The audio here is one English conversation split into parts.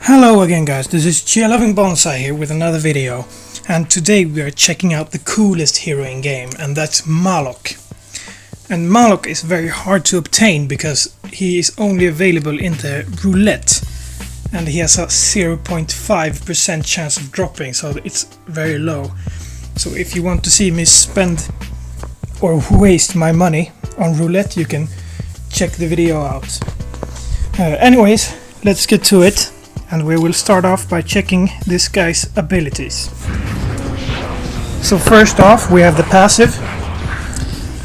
Hello again guys, this is Loving Bonsai here with another video, and today we are checking out the coolest hero in game, and that's Maloch. And Maloch is very hard to obtain because he is only available in the roulette, and he has a 0.5% chance of dropping, so it's very low. So if you want to see me spend or waste my money on roulette, you can check the video out. Anyways, let's get to it. And we will start off by checking this guy's abilities. So first off we have the passive,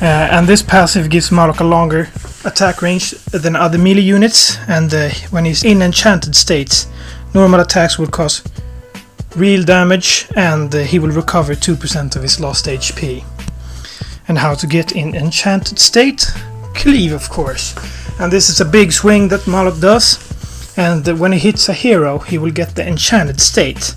and this passive gives Maloch a longer attack range than other melee units, and when he's in enchanted states, normal attacks will cause real damage, and he will recover 2% of his lost HP. And how to get in enchanted state? Cleave, of course. And this is a big swing that Maloch does. And when he hits a hero, he will get the enchanted state.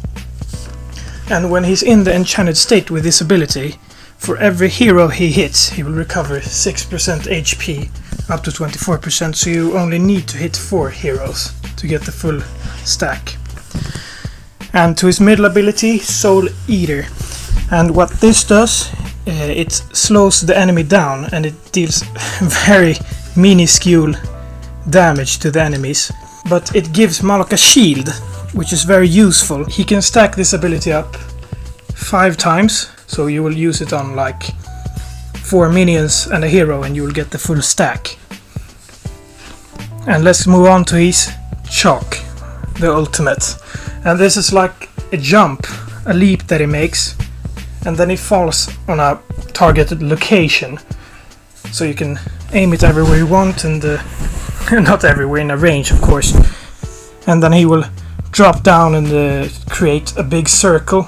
And when he's in the enchanted state with this ability, for every hero he hits, he will recover 6% HP, up to 24%, so you only need to hit 4 heroes to get the full stack. And to his middle ability, Soul Eater. And what this does, it slows the enemy down, and it deals very minuscule damage to the enemies. But it gives Maloch a shield, which is very useful. He can stack this ability up 5 times, so you will use it on like 4 minions and a hero and you will get the full stack. And let's move on to his Shock, the ultimate. And this is like a jump, a leap that he makes, and then he falls on a targeted location. So you can aim it everywhere you want, and not everywhere, in a range of course, and then he will drop down and create a big circle,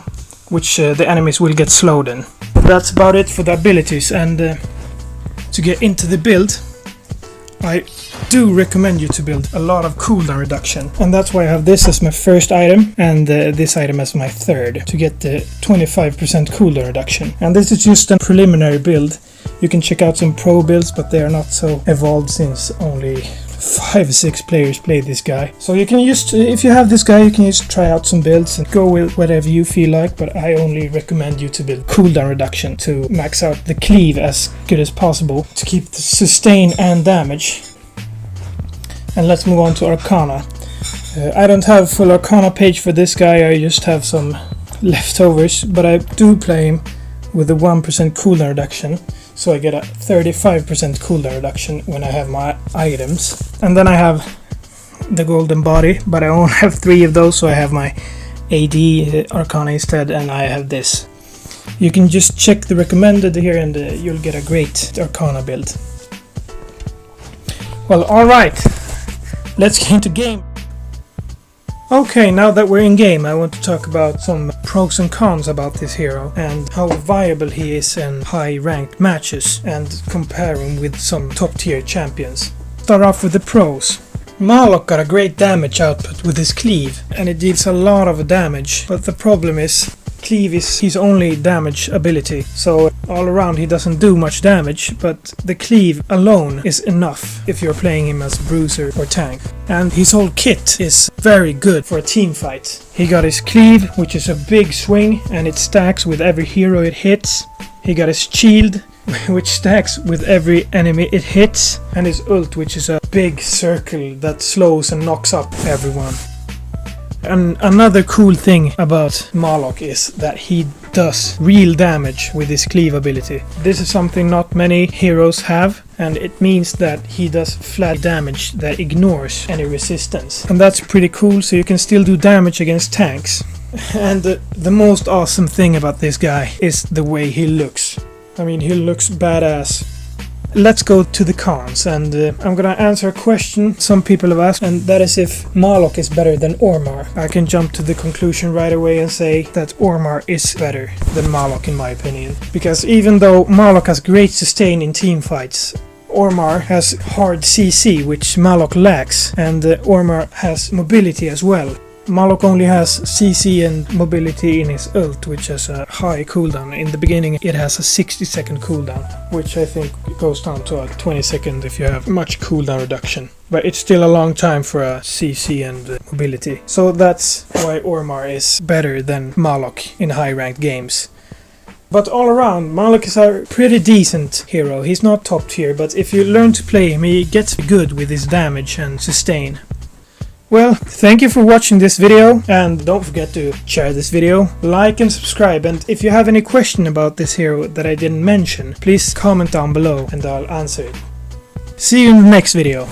which the enemies will get slowed in. But that's about it for the abilities, and to get into the build, I do recommend you to build a lot of cooldown reduction, and that's why I have this as my first item and this item as my third, to get the 25% cooldown reduction. And this is just a preliminary build. You can check out some pro builds, but they are not so evolved since only 5-6 players play this guy. So you can just, if you have this guy, you can just try out some builds and go with whatever you feel like, but I only recommend you to build cooldown reduction to max out the cleave as good as possible to keep the sustain and damage. And let's move on to arcana. I don't have a full arcana page for this guy, I just have some leftovers, but I do play him with a 1% cooldown reduction. So I get a 35% cooldown reduction when I have my items. And then I have the golden body, but I only have 3 of those, so I have my AD Arcana instead, and I have this. You can just check the recommended here and you'll get a great Arcana build. Well, alright, let's get into game. Okay, now that we're in game, I want to talk about some pros and cons about this hero and how viable he is in high ranked matches, and compare him with some top tier champions. Start off with the pros. Maloch got a great damage output with his cleave, and it deals a lot of damage, but the problem is cleave is his only damage ability, so all around he doesn't do much damage, but the cleave alone is enough if you're playing him as bruiser or tank. And his whole kit is very good for a team fight. He got his cleave, which is a big swing and it stacks with every hero it hits. He got his shield, which stacks with every enemy it hits, and his ult, which is a big circle that slows and knocks up everyone. And another cool thing about Maloch is that he does real damage with his cleave ability. This is something not many heroes have, and it means that he does flat damage that ignores any resistance. And that's pretty cool, so you can still do damage against tanks. And the most awesome thing about this guy is the way he looks. I mean, he looks badass. Let's go to the cons, and I'm gonna answer a question some people have asked, and that is if Maloch is better than Ormar. I can jump to the conclusion right away and say that Ormar is better than Maloch in my opinion. Because even though Maloch has great sustain in team fights, Ormar has hard CC, which Maloch lacks, and Ormar has mobility as well. Maloch only has CC and mobility in his ult, which has a high cooldown. In the beginning it has a 60-second cooldown, which I think goes down to a 20-second if you have much cooldown reduction. But it's still a long time for a CC and mobility. So that's why Ormar is better than Maloch in high ranked games. But all around, Maloch is a pretty decent hero. He's not top tier, but if you learn to play him, he gets good with his damage and sustain. Well, thank you for watching this video, and don't forget to share this video, like and subscribe, and if you have any question about this hero that I didn't mention, please comment down below and I'll answer it. See you in the next video.